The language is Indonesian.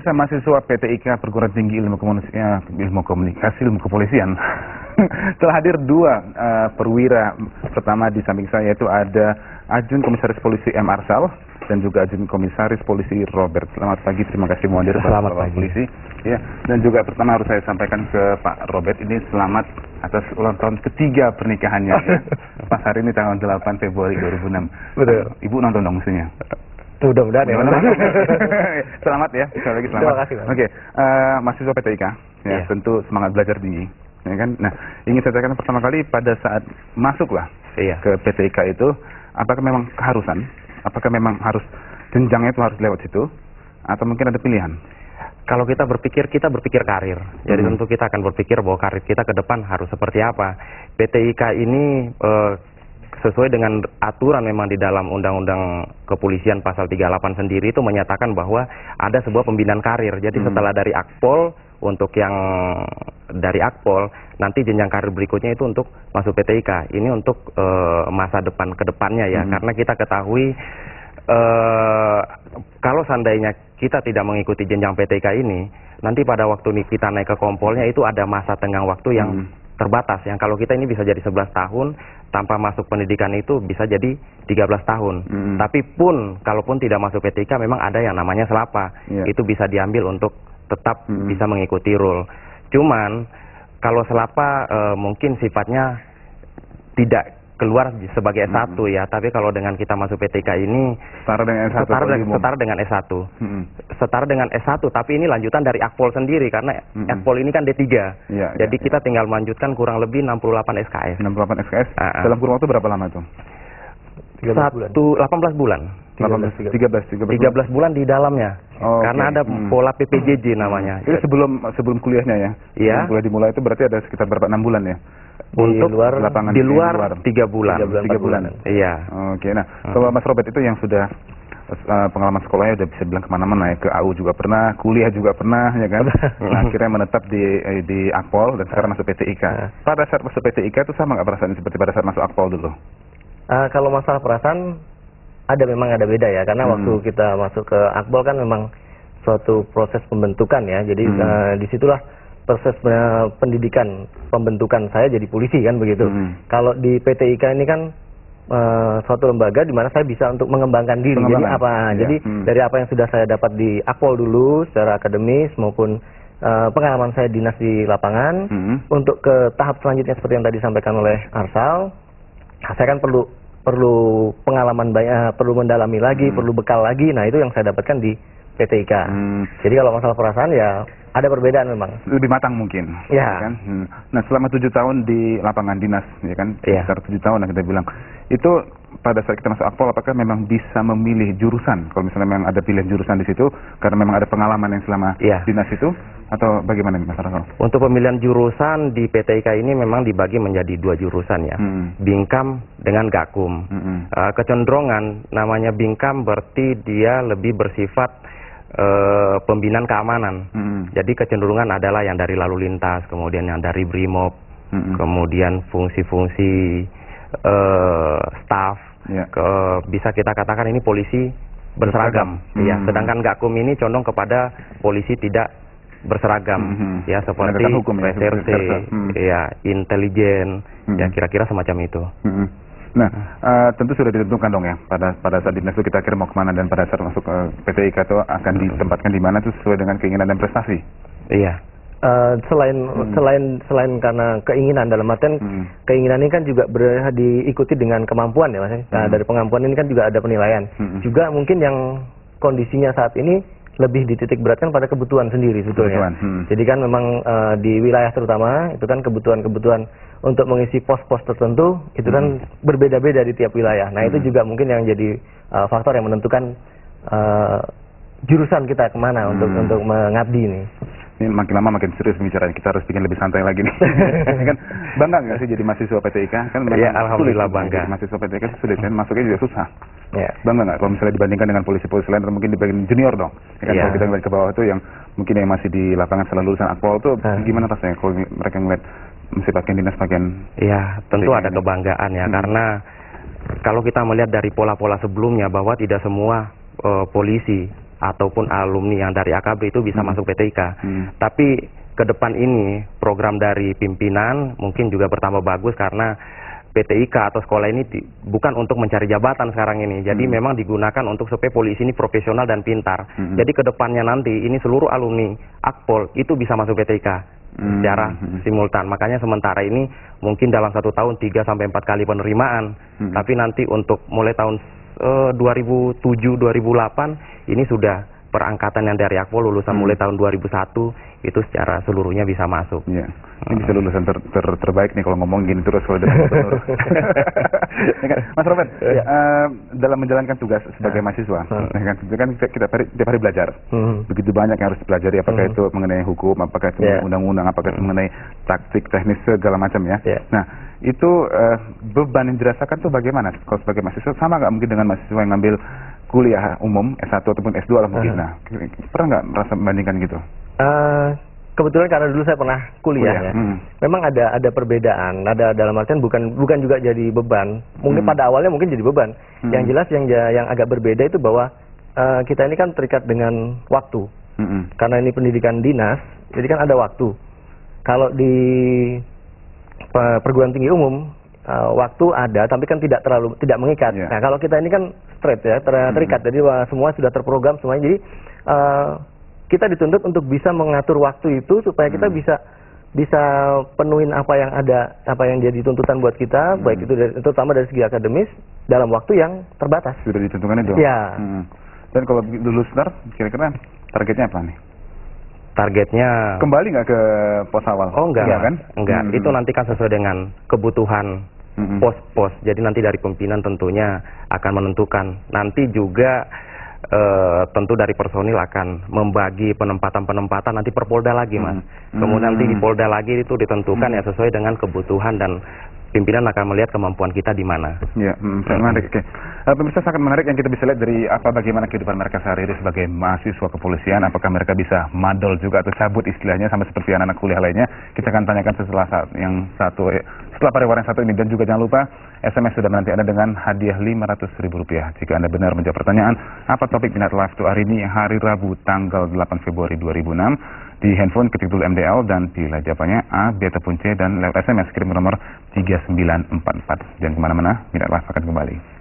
Pemirsa, mahasiswa PTIK Perguruan Tinggi Ilmu Komunikasi, Ilmu Kepolisian telah hadir dua perwira. Pertama di samping saya yaitu ada Ajun Komisaris Polisi M. Arsal dan juga Ajun Komisaris Polisi Robert. Selamat pagi, terima kasih mau hadir Selamat pagi. Polisi. Ya, dan juga pertama harus saya sampaikan ke Pak Robert, ini selamat atas ulang tahun ketiga pernikahannya. Pas hari ini tanggal 8 Februari 2006. Betul. Ibu nonton dong mestinya. Mudah-mudahan ya. Selamat ya, sekali lagi selamat. Terima kasih, Pak. Oke, mahasiswa PTIK, ya Iya. tentu semangat belajar tinggi, ya kan. Nah, ingin saya tanyakan pertama kali pada saat masuklah Iya. ke PTIK itu, apakah memang keharusan? Apakah memang harus jenjangnya itu harus lewat situ, atau mungkin ada pilihan? Kalau kita berpikir karir. Jadi tentu kita akan berpikir bahwa karir kita ke depan harus seperti apa. PTIK ini sesuai dengan aturan memang di dalam Undang-Undang Kepolisian pasal 38 sendiri itu menyatakan bahwa ada sebuah pembinaan karir. Jadi setelah dari Akpol, untuk yang dari Akpol, nanti jenjang karir berikutnya itu untuk masuk PTIK. Ini untuk masa depan ke depannya ya. Karena kita ketahui kalau seandainya kita tidak mengikuti jenjang PTIK ini, nanti pada waktu kita naik ke kompolnya itu ada masa tenggang waktu yang terbatas. Yang kalau kita ini bisa jadi 11 tahun, tanpa masuk pendidikan itu bisa jadi 13 tahun. Tapi pun, kalaupun tidak masuk PTIK, memang ada yang namanya selapa. Itu bisa diambil untuk tetap bisa mengikuti rule. Cuman, kalau selapa mungkin sifatnya tidak keluar sebagai S1 ya, tapi kalau dengan kita masuk PTIK ini Setara dengan S1. setara dengan S1. Setara dengan S1, tapi ini lanjutan dari Akpol sendiri karena Akpol ini kan D3. Jadi kita tinggal melanjutkan kurang lebih 68 SKS. 68 SKS. Dalam kurun waktu berapa lama itu? 18 bulan. 13 bulan di dalamnya. Karena ada pola PPJJ namanya. Itu sebelum kuliahnya ya? Iya. Sebelum kuliah dimulai itu berarti ada sekitar berapa, 6 bulan ya? Untuk lapangan di luar 3 bulan. 3 bulan. Iya. Oke, nah kalau Mas Robert itu yang sudah pengalaman sekolahnya udah bisa bilang kemana-mana ya, ke AU juga pernah, kuliah juga pernah ya kan. Nah, akhirnya menetap di Akpol dan sekarang masuk PTIK. Pada saat masuk PTIK itu sama nggak perasaan seperti pada saat masuk Akpol dulu? Kalau masalah perasaan memang ada beda ya, karena waktu kita masuk ke Akpol kan memang suatu proses pembentukan ya. Jadi disitulah proses pembentukan saya jadi polisi kan begitu. Kalau di PTIK ini kan suatu lembaga di mana saya bisa untuk mengembangkan diri. Jadi apa? Jadi dari apa yang sudah saya dapat di Akpol dulu secara akademis maupun pengalaman saya dinas di lapangan, untuk ke tahap selanjutnya seperti yang tadi disampaikan oleh Arsal, saya kan perlu pengalaman banyak, perlu mendalami lagi, perlu bekal lagi. Nah, itu yang saya dapatkan di PTIK. Jadi kalau masalah perasaan ya ada perbedaan memang. Lebih matang mungkin. Ya. Kan? Nah, selama 7 tahun di lapangan dinas, ya kan? Sekitar 7 tahun lah kita bilang. Itu pada saat kita masuk Akpol, apakah memang bisa memilih jurusan? Kalau misalnya memang ada pilihan jurusan di situ, karena memang ada pengalaman yang selama dinas itu, atau bagaimana Mas Arsal? Untuk pemilihan jurusan di PTIK ini memang dibagi menjadi 2 jurusan ya, Bingkam dengan Gakum. Kecenderungan namanya Bingkam berarti dia lebih bersifat pembinaan keamanan. Jadi kecenderungan adalah yang dari lalu lintas, kemudian yang dari Brimob, kemudian fungsi-fungsi staff. Bisa kita katakan ini polisi berseragam. Ya, sedangkan Gakum ini condong kepada polisi tidak berseragam, ya seperti reserse, ya intelijen, ya kira-kira semacam itu. Nah, tentu sudah ditentukan dong ya pada saat dinas itu kita kira mau kemana, dan pada saat masuk ke PTIK itu akan ditempatkan di mana itu sesuai dengan keinginan dan prestasi. Iya. Selain karena keinginan, dalam artian keinginan ini kan juga diikuti dengan kemampuan ya Mas. Nah, dari kemampuan ini kan juga ada penilaian. Juga mungkin yang kondisinya saat ini lebih dititik beratkan pada kebutuhan sendiri sebetulnya. Jadi kan memang di wilayah terutama itu kan kebutuhan untuk mengisi pos-pos tertentu itu kan berbeda-beda di tiap wilayah. Nah, itu juga mungkin yang jadi faktor yang menentukan jurusan kita kemana untuk mengabdi ini. Ini makin lama makin serius pembicaraan, kita harus bikin lebih santai lagi nih. Kan bangga nggak sih jadi mahasiswa PTIK? Kan ya, alhamdulillah bangga. Mahasiswa PTIK sulit kan, masuknya juga susah. Ya. Bangga nggak kalau misalnya dibandingkan dengan polisi-polisi lain, atau mungkin dibandingkan junior dong? Ya kan, kalau kita ngeliat ke bawah itu yang mungkin yang masih di lapangan setelah lulusan Akpol tuh gimana rasanya kalau mereka ngeliat mesti pakaian dinas, pakaian? Ya, tentu ada kebanggaan ya, karena kalau kita melihat dari pola-pola sebelumnya bahwa tidak semua polisi ataupun alumni yang dari AKB itu bisa masuk PTIK. Tapi ke depan ini program dari pimpinan mungkin juga bertambah bagus karena PTIK atau sekolah ini bukan untuk mencari jabatan sekarang ini. Jadi memang digunakan untuk supaya polisi ini profesional dan pintar. Jadi ke depannya nanti ini seluruh alumni Akpol itu bisa masuk PTIK secara simultan. Makanya sementara ini mungkin dalam 1 tahun 3 sampai 4 kali penerimaan. Tapi nanti untuk mulai tahun 2007-2008 ini sudah perangkatan yang dari Akpol lulusan mulai tahun 2001 itu secara seluruhnya bisa masuk. Iya. Ini bisa lulusan terbaik nih kalau ngomong gini terus kalau dari gubernur. Mas Robert, dalam menjalankan tugas sebagai mahasiswa, kan kita tiap hari belajar. Begitu banyak yang harus dipelajari, apakah itu mengenai hukum, apakah itu undang-undang, apakah itu mengenai taktik, teknis segala macam ya. Nah, itu beban yang dirasakan tuh bagaimana? Kalau sebagai mahasiswa sama nggak mungkin dengan mahasiswa yang ngambil kuliah umum S1 ataupun S2 lah mungkin. Nah, pernah nggak merasa membandingkan gitu? Kebetulan karena dulu saya pernah kuliah ya. Memang ada perbedaan. Ada dalam artian bukan juga jadi beban. Mungkin pada awalnya mungkin jadi beban. Yang jelas yang agak berbeda itu bahwa kita ini kan terikat dengan waktu. Karena ini pendidikan dinas, jadi kan ada waktu. Kalau di perguruan tinggi umum waktu ada, tapi kan tidak mengikat. Nah, kalau kita ini kan straight ya, terikat. Jadi semua sudah terprogram semuanya. Jadi kita dituntut untuk bisa mengatur waktu itu supaya kita bisa penuhin apa yang jadi tuntutan buat kita, baik itu terutama dari segi akademis dalam waktu yang terbatas. Sudah ditentukan itu. Ya. Dan kalau dulu Star, kira-kira targetnya apa nih? Targetnya kembali nggak ke pos awal? Oh enggak, ya, kan? Enggak. Itu nanti kan sesuai dengan kebutuhan pos-pos. Jadi nanti dari pimpinan tentunya akan menentukan. Nanti juga tentu dari personil akan membagi penempatan nanti per Polda lagi, Mas. Kemudian nanti di Polda lagi itu ditentukan ya sesuai dengan kebutuhan dan pimpinan akan melihat kemampuan kita di mana. Ya, menarik. Oke. Pemirsa, sangat menarik yang kita bisa lihat dari bagaimana kehidupan mereka sehari-hari sebagai mahasiswa kepolisian. Apakah mereka bisa madol juga atau cabut istilahnya sama seperti anak-anak kuliah lainnya? Kita akan tanyakan setelah pariwara yang satu ini. Dan juga jangan lupa SMS sudah menanti Anda dengan hadiah Rp500.000 jika Anda benar menjawab pertanyaan apa topik Minat Live to hari ini, hari Rabu tanggal 8 Februari 2006. Di handphone ketik dulu MDL dan pilih jawabannya A, B ataupun C, dan lewat SMS kirim nomor 3944. Jangan kemana-mana, Minat Live akan kembali.